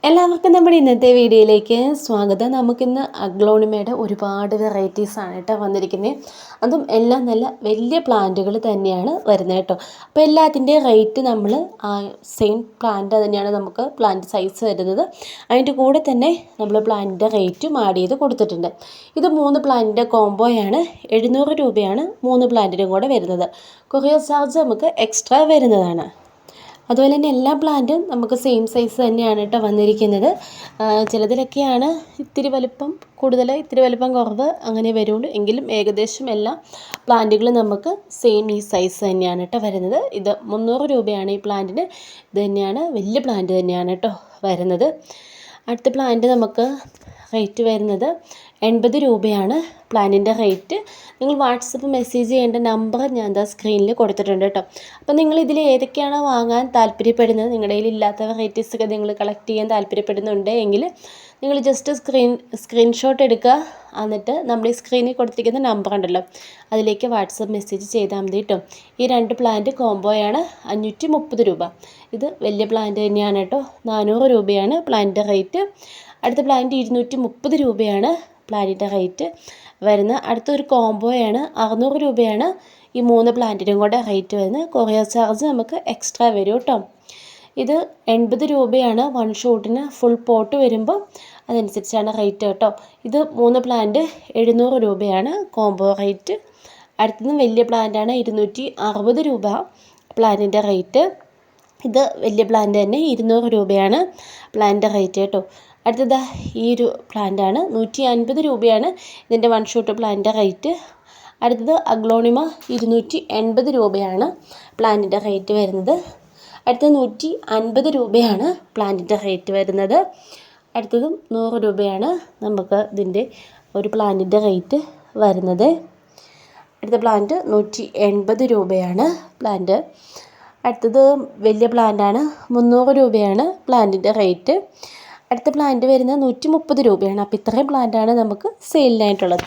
എല്ലാവർക്കും നമ്മുടെ ഇന്നത്തെ വീഡിയോയിലേക്ക് സ്വാഗതം. നമുക്കിന്ന് അഗ്ലോണിമയുടെ ഒരുപാട് വെറൈറ്റീസാണ് കേട്ടോ വന്നിരിക്കുന്നത്. അതും എല്ലാം നല്ല വലിയ പ്ലാന്റുകൾ തന്നെയാണ് വരുന്നത് കേട്ടോ. അപ്പോൾ എല്ലാത്തിൻ്റെ റേറ്റ് നമ്മൾ സെയിം പ്ലാന്റ് തന്നെയാണ് നമുക്ക് പ്ലാന്റ് സൈസ് വരുന്നത്. അതിൻ്റെ കൂടെ തന്നെ നമ്മൾ പ്ലാന്റിൻ്റെ റേറ്റും ആഡ് ചെയ്ത് കൊടുത്തിട്ടുണ്ട്. ഇത് 3 പ്ലാന്റിൻ്റെ കോംബോയാണ്. 700 രൂപയാണ് 3 പ്ലാന്റിനും കൂടെ വരുന്നത്. കൊറിയർ ചാർജ് നമുക്ക് എക്സ്ട്രാ വരുന്നതാണ്. അതുപോലെ തന്നെ എല്ലാ പ്ലാന്റും നമുക്ക് സെയിം സൈസ് തന്നെയാണ് കേട്ടോ വന്നിരിക്കുന്നത്. ചിലതിലൊക്കെയാണ് ഇത്തിരി വലിപ്പം കൂടുതൽ, ഇത്തിരി വലിപ്പം കുറവ് അങ്ങനെ വരുള്ളൂ. എങ്കിലും ഏകദേശം എല്ലാ പ്ലാന്റുകളും നമുക്ക് സെയിം ഈ സൈസ് തന്നെയാണ് കേട്ടോ വരുന്നത്. ഇത് 300 രൂപയാണ് ഈ പ്ലാന്റിന്. ഇത് തന്നെയാണ് വലിയ പ്ലാന്റ് തന്നെയാണ് കേട്ടോ വരുന്നത്. അടുത്ത പ്ലാന്റ് നമുക്ക് റേറ്റ് വരുന്നത് 80 രൂപയാണ് പ്ലാനിൻ്റെ റേറ്റ്. നിങ്ങൾ വാട്സപ്പ് മെസ്സേജ് ചെയ്യേണ്ട നമ്പർ ഞാൻ സ്ക്രീനിൽ കൊടുത്തിട്ടുണ്ട് കേട്ടോ. അപ്പോൾ നിങ്ങൾ ഇതിൽ ഏതൊക്കെയാണോ വാങ്ങാൻ താല്പര്യപ്പെടുന്നത്, നിങ്ങളുടെ കയ്യിൽ ഇല്ലാത്ത വെറൈറ്റീസൊക്കെ നിങ്ങൾ കളക്ട് ചെയ്യാൻ താല്പര്യപ്പെടുന്നുണ്ട് എങ്കിൽ നിങ്ങൾ ജസ്റ്റ് സ്ക്രീൻഷോട്ട് എടുക്കുക. എന്നിട്ട് നമ്മൾ ഈ സ്ക്രീനിൽ കൊടുത്തിരിക്കുന്ന നമ്പർ ഉണ്ടല്ലോ അതിലേക്ക് വാട്സപ്പ് മെസ്സേജ് ചെയ്താൽ മതി കേട്ടോ. ഈ 2 പ്ലാന്റ് കോംബോയാണ് 530 രൂപ. ഇത് വലിയ പ്ലാന്റ് തന്നെയാണ് കേട്ടോ. 400 രൂപയാണ് പ്ലാന്റിൻ്റെ റേറ്റ്. അടുത്ത പ്ലാന്റ് 230 രൂപയാണ് പ്ലാന്റിൻ്റെ റേറ്റ് വരുന്നത്. അടുത്തൊരു കോംബോയാണ് 600 രൂപയാണ് ഈ 3 പ്ലാന്റിനും കൂടെ റേറ്റ് വരുന്നത്. കൊറിയർ ചാർജ് നമുക്ക് എക്സ്ട്രാ വരും കേട്ടോ. ഇത് 80 രൂപയാണ് 1 ഷോട്ടിന് ഫുൾ പോട്ട് വരുമ്പോൾ, അതനുസരിച്ചാണ് റേറ്റ് കേട്ടോ. ഇത് 3 പ്ലാന്റ് 700 രൂപയാണ് കോംബോ റേറ്റ്. അടുത്തതും വലിയ പ്ലാന്റാണ് 260 രൂപ പ്ലാന്റിൻ്റെ റേറ്റ്. ഇത് വലിയ പ്ലാന്റ് തന്നെ 200 രൂപയാണ് പ്ലാന്റിൻ്റെ റേറ്റ് കേട്ടോ. അടുത്തത് ഈ ഒരു പ്ലാന്റാണ് 150 രൂപയാണ് ഇതിൻ്റെ 1 ഷോട്ട് പ്ലാന്റിൻ്റെ റേറ്റ്. അടുത്തത് അഗ്ലോണിമ 280 രൂപയാണ് പ്ലാന്റിൻ്റെ റേറ്റ് വരുന്നത്. അടുത്തത് 150 രൂപയാണ് പ്ലാന്റിൻ്റെ റേറ്റ് വരുന്നത്. അടുത്തതും 100 രൂപയാണ് നമുക്ക് ഇതിൻ്റെ ഒരു പ്ലാന്റിൻ്റെ റേറ്റ് വരുന്നത്. അടുത്ത പ്ലാന്റ് 180 രൂപയാണ് പ്ലാന്റ്. അടുത്തത് വലിയ പ്ലാന്റാണ് 300 രൂപയാണ് പ്ലാന്റിൻ്റെ റേറ്റ്. അടുത്ത പ്ലാന്റ് വരുന്നത് 130 രൂപയാണ്. അപ്പോൾ ഇത്രയും പ്ലാന്റാണ് നമുക്ക് സെയിലിനായിട്ടുള്ളത്.